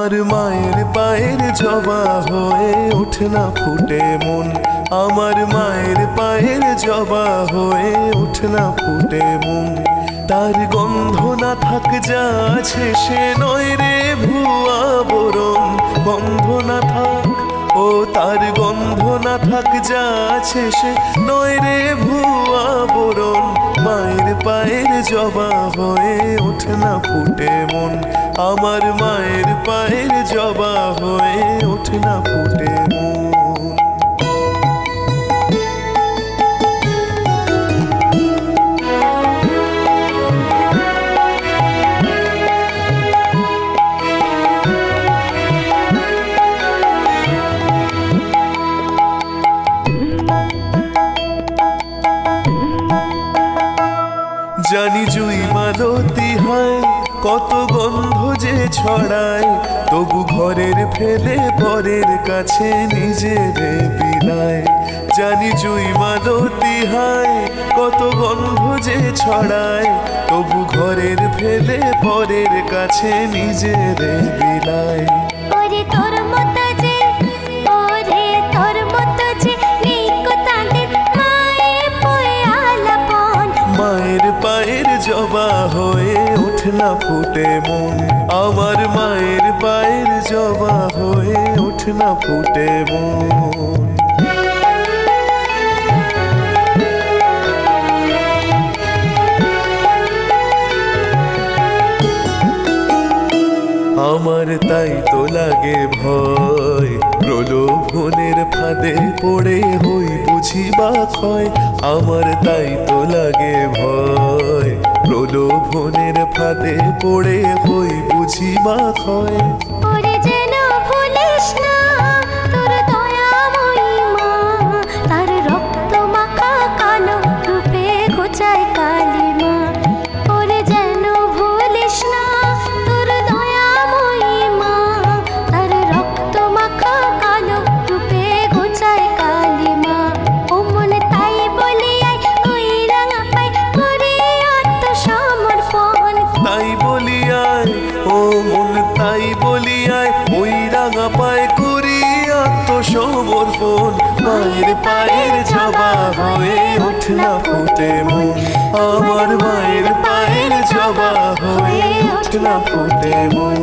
আমার মায়ের পায়ের জবা হয়ে ওঠে না ফুটে মন, আমার মায়ের পায়ের জবা হয়ে ওঠে না ফুটে মন। তার গন্ধ না থাক যা আছে সে নয় রে ভুয়া বরণ, গন্ধ না থাক ও তার গন্ধ না থাক যা আছে সে নয় রে ভুয়া বরণ। মায়ের পায়ের জবা হয়ে ওঠে না ফুটে মন, আমার মায়ের পায়ের জবা হয়ে ওঠে না ফুটে মন। জানি জুই মালতী হয় কত গন্ধ যে ছড়ায়, তবু ঘরের ফেলে পরের কাছে নিজেরে বিলায়। জানি জুই মালতী হয় কত গন্ধ যে ছড়ায়, তবু ঘরের ফেলে পরের কাছে নিজেরে বিলায়। মায়ের পায়ের জবা হয়ে ওঠে না ফুটে মন, আমার মায়ের পায়ের জবা হয়ে ওঠে না ফুটে মন। আমার তাই তো লাগে ভয়, প্রলোভনের ফাঁদে পড়ে হই বুঝি বা ক্ষয়। আমার তাই তো লাগে ভয়, প্রলোভনের ফাঁদে পড়ে হই বুঝি বা ক্ষয়। তাই বলিয়ায় ওই রাঙা পায় করি আত্মসমর্পণ। মায়ের পায়ের জবা হয়ে ওঠে না ফুটে মন, আমার মায়ের পায়ের জবা হয়ে ওঠে না ফুটে মন।